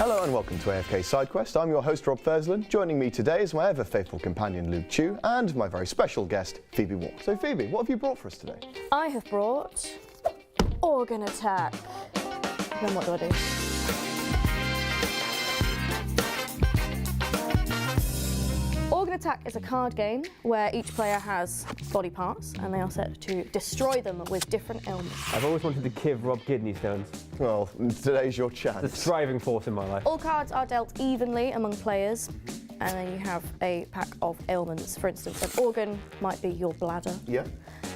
Hello and welcome to AFK Sidequest. I'm your host Rob Thursland. Joining me today is my ever faithful companion Luke Chu and my very special guest Phoebe Wall. So Phoebe, what have you brought for us today? I have brought Organ Attack. Then what do I do? Organ Attack is a card game where each player has body parts and they are set to destroy them with different ailments. I've always wanted to give Rob kidney stones. Well, today's your chance. The driving force in my life. All cards are dealt evenly among players, and then you have a pack of ailments. For instance, an organ might be your bladder. Yeah.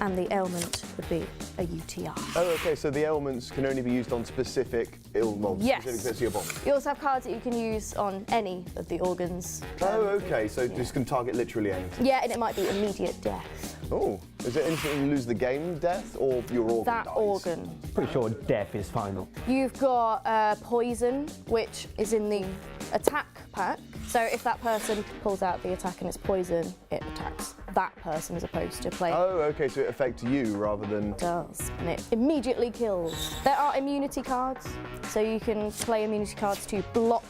And the ailment would be a UTI. Oh, okay, so the ailments can only be used on specific Yes. specific bits of your body. You also have cards that you can use on any of the organs. Oh, okay, so this can target literally anything. Yeah, and it might be immediate death. Oh, is it anything you lose the game death or your organ That dies? organ. Pretty sure death is final. You've got poison, which is in the attack pack. So if that person pulls out the attack and it's poison, it attacks that person as opposed to playing. Oh, okay, so it affects you rather than... It does, and it immediately kills. There are immunity cards, so you can play immunity cards to block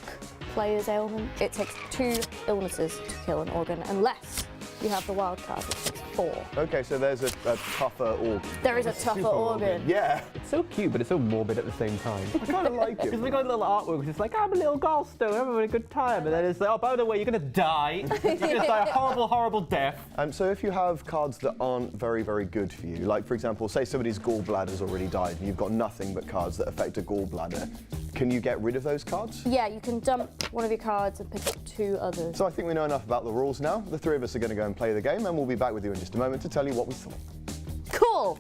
players' ailment. It takes 2 illnesses to kill an organ, unless you have the wild card, which takes 4. Okay, so there's a tougher organ. There is a tougher organ. Yeah. It's so cute, but it's so morbid at the same time. I kind of like it. Because we got a little artwork which is like, I'm a little gallstone, I'm having a good time. And then it's like, oh, by the way, you're going to die. You're going to die a horrible, horrible death. So if you have cards that aren't very, very good for you, like for example, say somebody's gallbladder's already died and you've got nothing but cards that affect a gallbladder, can you get rid of those cards? Yeah, you can dump one of your cards and pick up 2 others. So I think we know enough about the rules now. The 3 of us are going to go and play the game and we'll be back with you in just a moment to tell you what we thought. Cool!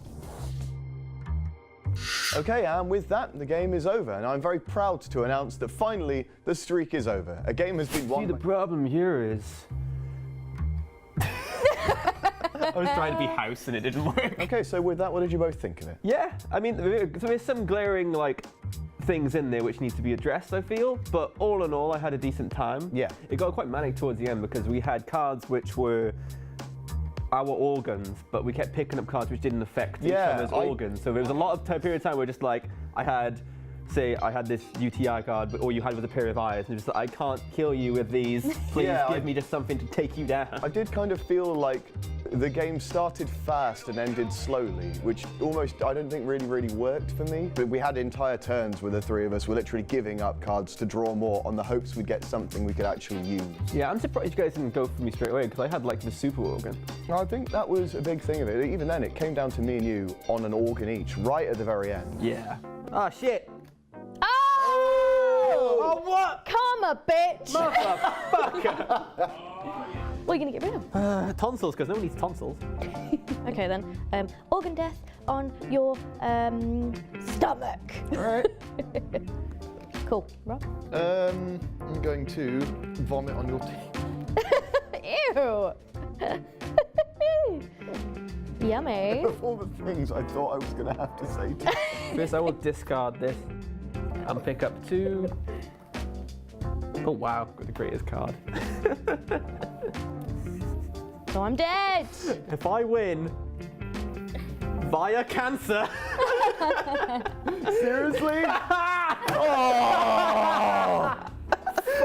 Okay, and with that, the game is over, and I'm very proud to announce that finally the streak is over. A game has been won. See, the problem here is... I was trying to be house and it didn't work. Okay, so with that, what did you both think of it? Yeah, I mean, there's some glaring, things in there which need to be addressed, I feel, but all in all, I had a decent time. Yeah. It got quite manic towards the end because we had cards which were our organs, but we kept picking up cards which didn't affect each other's organs. So there was a lot of period of time where just like, I had this UTI card, but all you had was a pair of eyes, and just like, I can't kill you with these. Please give me just something to take you down. I did kind of feel like the game started fast and ended slowly, which almost, I don't think really worked for me. But we had entire turns where the 3 of us were literally giving up cards to draw more on the hopes we'd get something we could actually use. Yeah, I'm surprised you guys didn't go for me straight away, because I had the super organ. I think that was a big thing of it. Even then, it came down to me and you on an organ each, right at the very end. Yeah. Ah, shit. Oh! Oh, what? Karma, bitch! Motherfucker! What are you going to get rid of? Tonsils, because no one needs tonsils. Okay then, organ death on your stomach. Alright. Cool. Rob? I'm going to vomit on your teeth. Ew! Yummy. Of all the things I thought I was going to have to say to you. First, I will discard this and pick up 2. Oh wow, got the greatest card. So I'm dead. If I win via cancer. Seriously?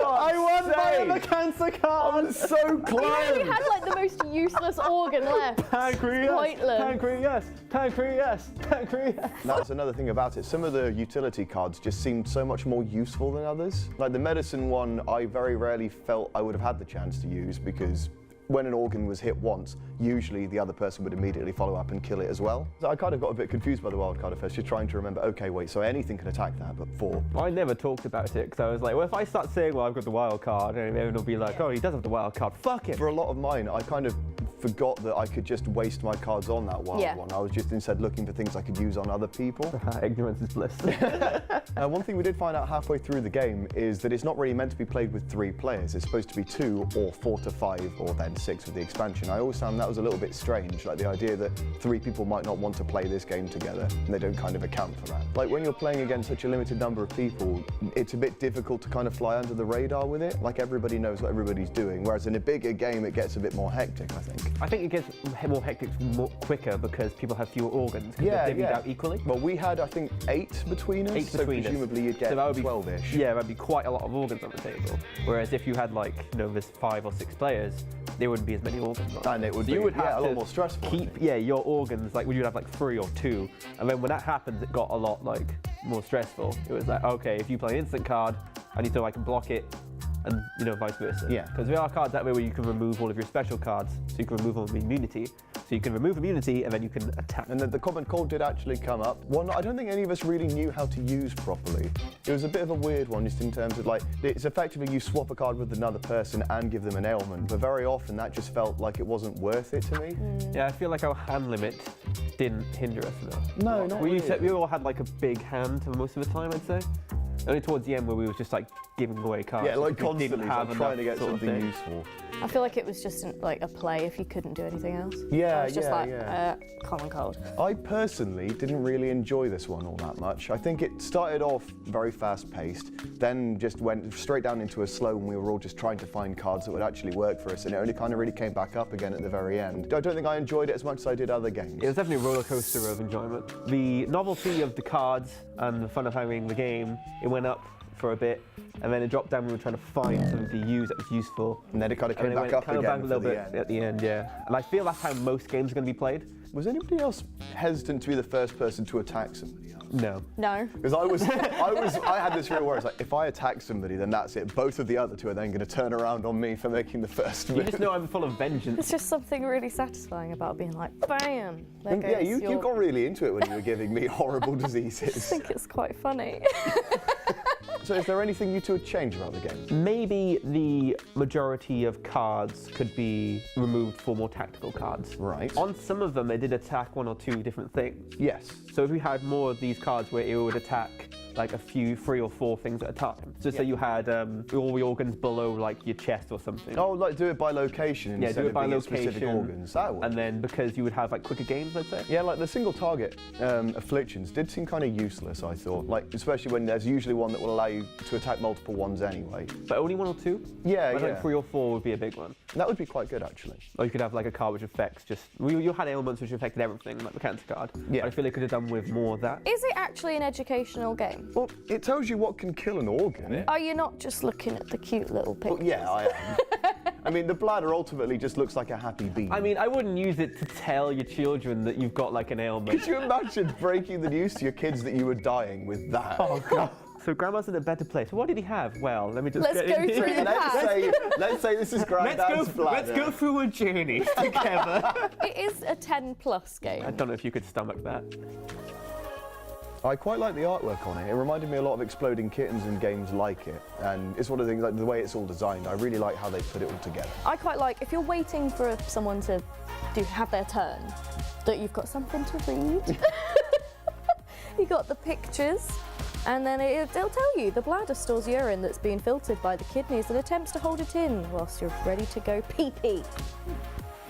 I won via the cancer card. I'm so You close. had the most useless organ left. Pancreas. Pointless. Pancreas. Pancreas. Pancreas. That's another thing about it. Some of the utility cards just seemed so much more useful than others. Like the medicine one, I very rarely felt I would have had the chance to use because when an organ was hit once, usually the other person would immediately follow up and kill it as well. So I kind of got a bit confused by the wild card at first, just trying to remember, okay, wait, so anything can attack that, but 4. I never talked about it because I was like, well, if I start saying, well, I've got the wild card, and everyone will be like, oh, he does have the wild card, fuck it. For a lot of mine, I kind of forgot that I could just waste my cards on that wild one. I was just instead looking for things I could use on other people. Ignorance is bliss. One thing we did find out halfway through the game is that it's not really meant to be played with 3 players. It's supposed to be 2 or 4 to 5 or then 6 with the expansion. I always found that was a little bit strange, like the idea that 3 people might not want to play this game together and they don't kind of account for that. Like when you're playing against such a limited number of people, it's a bit difficult to kind of fly under the radar with it. Like everybody knows what everybody's doing, whereas in a bigger game it gets a bit more hectic, I think. I think it gets more hectic quicker because people have fewer organs. Yeah, they're divvied out equally. Well, we had, I think, 8 between us. So presumably you'd get 12-ish. Yeah, that'd be quite a lot of organs on the table. Whereas if you had like, there's 5 or 6 players, there wouldn't be as many organs. And it would be you would have a lot more stressful. Keep your organs, like you'd have like 3 or 2, and then when that happens, it got a lot like more stressful. It was like, okay, if you play an instant card, I need to like block it, and vice versa. Yeah. Because there are cards that way where you can remove all of your special cards, so you can remove all of immunity. So you can remove immunity and then you can attack. And then the common cold did actually come up. One I don't think any of us really knew how to use properly. It was a bit of a weird one, just in terms of like, it's effectively you swap a card with another person and give them an ailment, but very often that just felt like it wasn't worth it to me. Yeah, I feel like our hand limit didn't hinder us enough. No, not really. We all had like a big hand for most of the time, I'd say. Only towards the end where we were just like giving away cards. Yeah, like constantly trying to get something something useful. I feel like it was just like a play if you couldn't do anything else. Yeah, it was just common cold. I personally didn't really enjoy this one all that much. I think it started off very fast-paced, then just went straight down into a slow and we were all just trying to find cards that would actually work for us, and it only kind of really came back up again at the very end. I don't think I enjoyed it as much as I did other games. It was definitely a roller coaster of enjoyment. The novelty of the cards and the fun of having the game, it went up for a bit, and then it dropped down when we were trying to find something to use that was useful. And then it kind of came back up again a little bit at the end, yeah. And I feel that's how most games are going to be played. Was anybody else hesitant to be the first person to attack somebody else? No. No. Because I had this real worry. It's like, if I attack somebody, then that's it. Both of the other two are then going to turn around on me for making the first move. You just know I'm full of vengeance. It's just something really satisfying about being like, bam! There goes yeah, you got really into it when you were giving me horrible diseases. I think it's quite funny. So is there anything you two would change about the game? Maybe the majority of cards could be removed for more tactical cards. Right. On some of them, they did attack 1 or 2 different things. Yes. So if we had more of these cards where it would attack like 3 or 4 things at a time. So say you had all the organs below like your chest or something. Oh, like do it by location instead of being specific organs. That would. And then because you would have like quicker games, I'd say. Yeah, like the single target afflictions did seem kind of useless, I thought. Like, especially when there's usually one that will allow you to attack multiple ones anyway. But only 1 or 2? Yeah, I think 3 or 4 would be a big one. That would be quite good, actually. Or you could have like a card which affects just... You had ailments which affected everything, like the cancer card. Yeah. But I feel they could have done with more of that. Is it actually an educational game? Well, it tells you what can kill an organ. Are you not just looking at the cute little pictures? Well, yeah, I am. I mean, the bladder ultimately just looks like a happy bee. I mean, I wouldn't use it to tell your children that you've got like an ailment. Could you imagine breaking the news to your kids that you were dying with that? Oh, God. So Grandma's in a better place. What did he have? Well, let me just Let's go through the past. Let's say this is Granddad's bladder. Let's go through a journey together. It is a 10+ game. I don't know if you could stomach that. I quite like the artwork on it. It reminded me a lot of Exploding Kittens and games like it. And it's one of the things, like the way it's all designed, I really like how they put it all together. I quite like, if you're waiting for someone to have their turn, that you've got something to read. You got the pictures, and then it'll tell you the bladder stores urine that's being filtered by the kidneys and attempts to hold it in whilst you're ready to go pee-pee.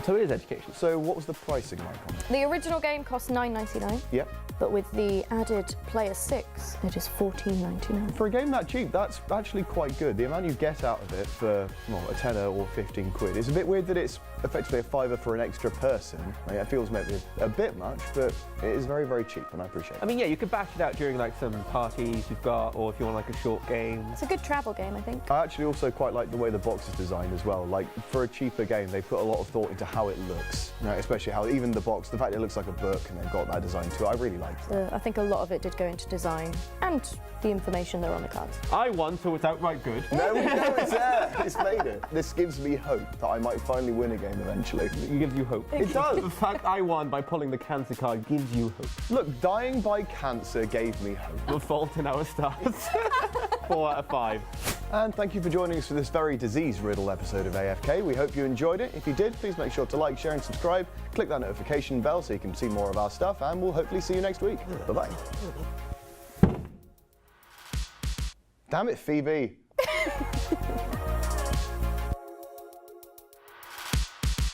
So it is education. So what was the pricing like on it? The original game cost $9.99. Yep. But with the added Player 6, it is $14.99. For a game that cheap, that's actually quite good. The amount you get out of it for, well, a tenner or 15 quid. It's a bit weird that it's effectively a £5 for an extra person. Like, it feels maybe a bit much, but it is very, very cheap, and I appreciate it. I mean, yeah, you could bash it out during like some parties you've got, or if you want like a short game. It's a good travel game, I think. I actually also quite like the way the box is designed as well. Like, for a cheaper game, they put a lot of thought into how it looks. You know, especially how even the box, the fact it looks like a book and they've got that design too, I really like that. I think a lot of it did go into design and the information that are on the cards. I won, so it's outright good. No, it's there. It's made it. This gives me hope that I might finally win a game eventually. It gives you hope. It does. The fact I won by pulling the cancer card gives you hope. Look, dying by cancer gave me hope. The fault in our stars. 4 out of 5. And thank you for joining us for this very disease-riddled episode of AFK. We hope you enjoyed it. If you did, please make sure to like, share and subscribe. Click that notification bell so you can see more of our stuff, and we'll hopefully see you next week. Bye-bye. Damn it, Phoebe.